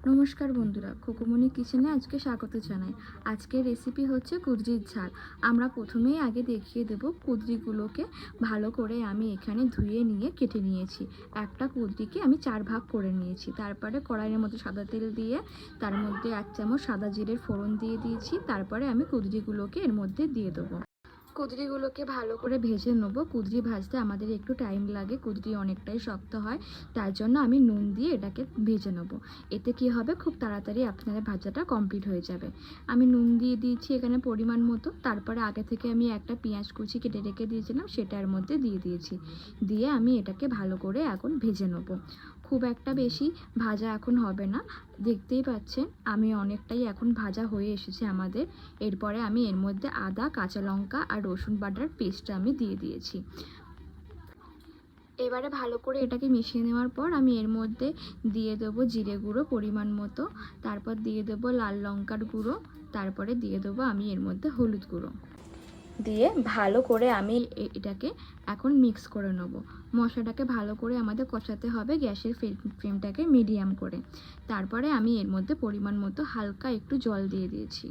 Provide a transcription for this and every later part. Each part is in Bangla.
নমস্কার বন্ধুরা, খোকুমনি কিচেনে আজকে স্বাগত জানাই। আজকের রেসিপি হচ্ছে কুঁদরির ঝাল। আমরা প্রথমেই আগে দেখিয়ে দেব কুঁদরিগুলোকে ভালো করে আমি এখানে ধুয়ে নিয়ে কেটে নিয়েছি। একটা কুঁদরিকে আমি 4 ভাগ করে নিয়েছি। তারপরে কড়াইয়ের মধ্যে সাদা তেল দিয়ে তার মধ্যে 1 চামচ সাদা জিরের ফোড়ন দিয়ে দিয়েছি। তারপরে আমি কুঁদরিগুলোকে এর মধ্যে দিয়ে দেবো। কুঁদরিগুলোকে ভালো করে ভেজে নেব। কুঁদরি ভাজতে আমাদের একটু টাইম লাগে, কুঁদরি অনেকটাই শক্ত হয়, তার জন্য আমি নুন দিয়ে এটাকে ভেজে নেব। এতে কি হবে, খুব তাড়াতাড়ি আপনাদের ভাজাটা কমপ্লিট হয়ে যাবে। আমি নুন দিয়ে দিয়েছি এখানে পরিমাণ মতো। তারপরে আগে থেকে আমি একটা পেঁয়াজ কুচি কেটে রেখে দিয়েছিলাম, সেটার মধ্যে দিয়ে দিয়েছি। দিয়ে আমি এটাকে ভালো করে এখন ভেজে নেব। খুব একটা বেশি ভাজা এখন হবে না, দেখতেই পাচ্ছেন আমি অনেকটাই এখন ভাজা হয়ে এসেছে আমাদের। এরপরে আমি এর মধ্যে আদা, কাঁচা লঙ্কা আর রসুন বাটার পেস্টটা আমি দিয়ে দিয়েছি। এবারে ভালো করে এটাকে মিশিয়ে নেওয়ার পর আমি এর মধ্যে দিয়ে দেবো জিরে গুঁড়ো পরিমাণ মতো, তারপর দিয়ে দেবো লাল লঙ্কার গুঁড়ো, তারপরে দিয়ে দেবো আমি এর মধ্যে হলুদ গুঁড়ো দিয়ে ভালো করে আমি এটাকে এখন মিক্স করে নেব। মশলাটাকে ভালো করে আমাদের কষাতে হবে, গ্যাসের ফ্লেমটাকে মিডিয়াম করে। তারপরে আমি এর মধ্যে পরিমাণ মতো হালকা একটু জল দিয়ে দিয়েছি।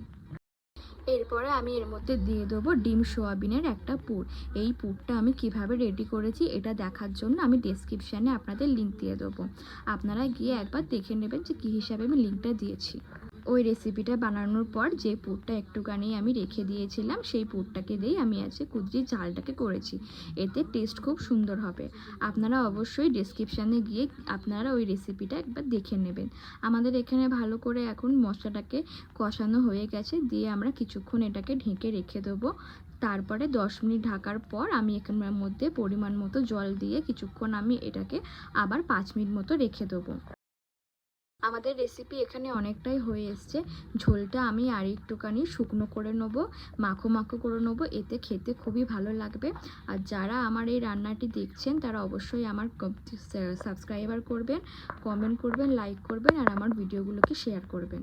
এরপরে আমি এর মধ্যে দিয়ে দেবো ডিম সোয়াবিনের একটা পুর। এই পুরটা আমি কিভাবে রেডি করেছি এটা দেখার জন্য আমি ডেসক্রিপশানে আপনাদের লিঙ্ক দিয়ে দেবো। আপনারা গিয়ে একবার দেখে নেবেন যে কী হিসাবে আমি লিঙ্কটা দিয়েছি। ওই রেসিপিটা বানানোর পর যে পুরটা একটুখানি আমি রেখে দিয়েছিলাম, সেই পুরটাকে দিয়েই আমি আজকে কুঁদরির ঝালটাকে করেছি। এতে টেস্ট খুব সুন্দর হবে। আপনারা অবশ্যই ডেসক্রিপশানে গিয়ে আপনারা ওই রেসিপিটা একবার দেখে নেবেন। আমাদের এখানে ভালো করে এখন মশলাটাকে কষানো হয়ে গেছে, দিয়ে আমরা কিছুক্ষণ এটাকে ঢেকে রেখে দেবো। তারপরে 10 মিনিট ঢাকার পর আমি এখানের মধ্যে পরিমাণ মতো জল দিয়ে কিছুক্ষণ আমি এটাকে আবার 5 মিনিট মতো রেখে দেবো। আমাদের রেসিপি এখানে অনেকটাই হয়ে এসছে। ঝোলটা আমি আর একটুখানি শুকনো করে নেব, মাখো মাখো করে নেব, এতে খেতে খুবই ভালো লাগবে। আর যারা আমার এই রান্নাটি দেখছেন তারা অবশ্যই আমার সাবস্ক্রাইবার করবেন, কমেন্ট করবেন, লাইক করবেন আর আমার ভিডিওগুলোকে শেয়ার করবেন।